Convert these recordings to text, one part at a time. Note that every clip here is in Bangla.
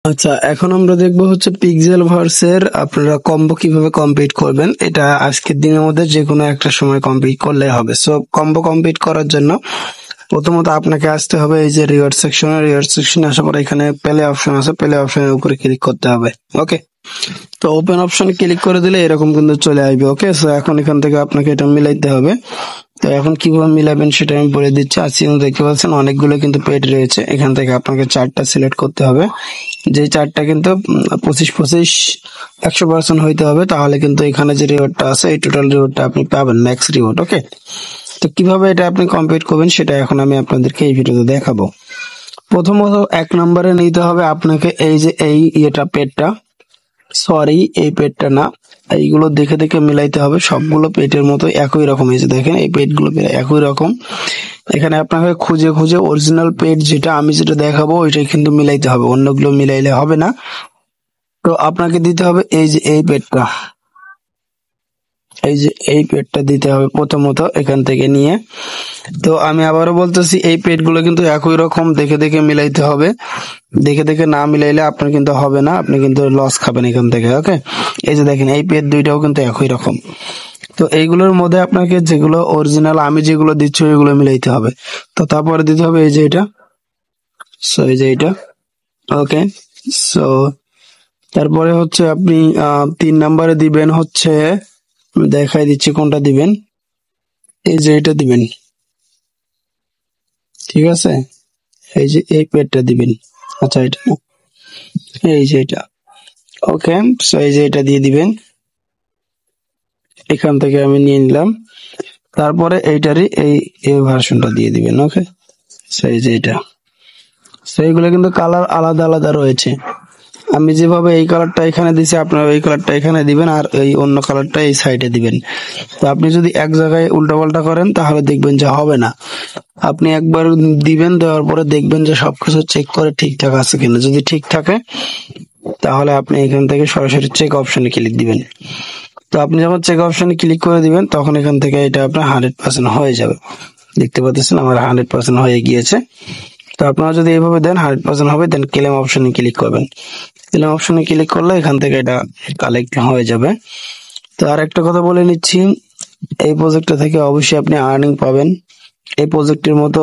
আচ্ছা, এখন আমরা দেখবো হচ্ছে পিক্সেল ভার্সের আপনারা কম্বো কিভাবে কমপ্লিট করবেন। এটা আজকের দিনের মধ্যে যে কোনো একটা সময় কমপ্লিট করলে হবে। সো কম্বো কমপ্লিট করার জন্য প্রথমত আপনাকে আসতে হবে এই যে রিওয়ার্ড সেকশনে আসার পর এখানে প্লে অপশন আছে, প্লে অপশনের উপরে ক্লিক করতে হবে। ওকে, তো ওপেন অপশনে ক্লিক করে দিলে এরকম কিন্তু চলে আসবে। ওকে, সো এখন এখান থেকে আপনাকে এটা মিলাইতে হবে। তো এখন কিভাবে মিলাবেন সেটা আমি বলে দিচ্ছি। আজকে দেখতে পাচ্ছেন অনেকগুলো কিন্তু পেড রয়েছে, এখান থেকে আপনাকে চারটা সিলেক্ট করতে হবে। যে চারটা কিন্তু 25 100% হইতে হবে, তাহলে কিন্তু এখানে যে রিওয়ার্ডটা আছে এই টোটাল রিওয়ার্ডটা আপনি পাবেন, ম্যাক্স রিওয়ার্ড। ওকে, তো কিভাবে এটা আপনি কমপ্লিট করবেন সেটা এখন আমি আপনাদেরকে এই ভিডিওতে দেখাবো। প্রথমত 1 নম্বরে নিতে হবে আপনাকে এই যে পেডটা, সরি এই পেডটা না, এইগুলো দেখে দেখে মিলাইতে হবে। সবগুলো পেটের মতো একই রকম, এই যে দেখেন এই পেটগুলো একই রকম। এখানে আপনাকে খুঁজে খুঁজে অরিজিনাল পেট যেটা আমি যেটা দেখাবো ওইটাই কিন্তু মিলাইতে হবে, অন্যগুলো মিলাইলে হবে না। তো আপনাকে দিতে হবে এই যে এই পেটটা, এই যে এই পেটটা দিতে হবে প্রথমত এখান থেকে নিয়ে। তো আমি আবারও বলতেছি এই পেটগুলো কিন্তু একই রকম, দেখে দেখে মিলাইতে হবে। দেখে দেখে না মিলাইলে আপনার কিন্তু হবে না, আপনি কিন্তু লস খাবেন এখান থেকে। ওকে, এই যে দেখেন এই পেট দুইটাও কিন্তু একই রকম। তো এইগুলোর মধ্যে আপনাকে যেগুলো অরিজিনাল আমি যেগুলো দিচ্ছি ওইগুলো মিলাইতে হবে। তো তারপরে দিতে হবে এই যে এটা, সো এই যে এটা। ওকে, সো তারপরে হচ্ছে আপনি 3 নম্বরে দিবেন হচ্ছে, দেখাই দিচ্ছি কোনটা দিবেন, এই যে এটা দিবেন। ঠিক আছে, এই যে এই পেডটা দিবেন। আচ্ছা এটা না, এই যে এটা। ওকে, সো এই যে এটা দিয়ে দিবেন, এখান থেকে আমি নিয়ে নিলাম। তারপরে এইটারই এই ভার্সনটা দিয়ে দিবেন। ওকে, সো এই যে এটা। সো এইগুলো কিন্তু কালার আলাদা আলাদা রয়েছে। আমি যেভাবে এই কালারটা এখানে দিছি আপনারা এই কালারটা এখানে দিবেন, আর এই অন্য কালারটা এই সাইডে দিবেন। তো আপনি যদি এক জায়গায় উল্টাপাল্টা করেন তাহলে দেখবেন যে হবে না। আপনি একবার দিবেন, দেওয়ার পরে দেখবেন যে সবকিছু চেক করে ঠিকঠাক আছে কিনা। যদি ঠিক থাকে তাহলে আপনি এখান থেকে সরাসরি চেক অপশনে ক্লিক দিবেন। তো আপনি যখন চেক অপশনে ক্লিক করে দিবেন তখন এখান থেকে এটা আপনার 100% হয়ে যাবে। দেখতে পাচ্ছেন আমার 100% হয়ে গিয়েছে। তো আপনারা যদি এইভাবে দেন 100% হবে, দেন ক্লেম অপশনে ক্লিক করবেন। ক্লেম অপশনে ক্লিক করলে এখান থেকে এটা কালেক্ট হয়ে যাবে। তো আর একটা কথা বলে নিচ্ছি, এই প্রজেক্টটা থেকে অবশ্যই আপনি আর্নিং পাবেন। এই প্রজেক্টের মতো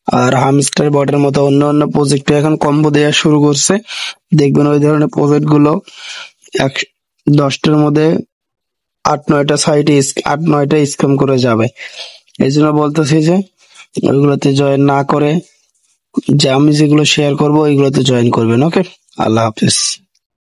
আর হামস্টার বটের মতো অন্য অন্য প্রজেক্টে এখন কম্বো দেওয়া শুরু করছে। দেখবেন ওই ধরনের প্রজেক্ট গুলো 10টার মধ্যে 8-9টা স্ক্যাম করে যাবে। এই জন্য বলতেছি যে ওইগুলোতে জয়েন না করে যে আমি যেগুলো শেয়ার করবো ওইগুলোতে জয়েন করবেন। ওকে, আল্লাহ হাফেজ।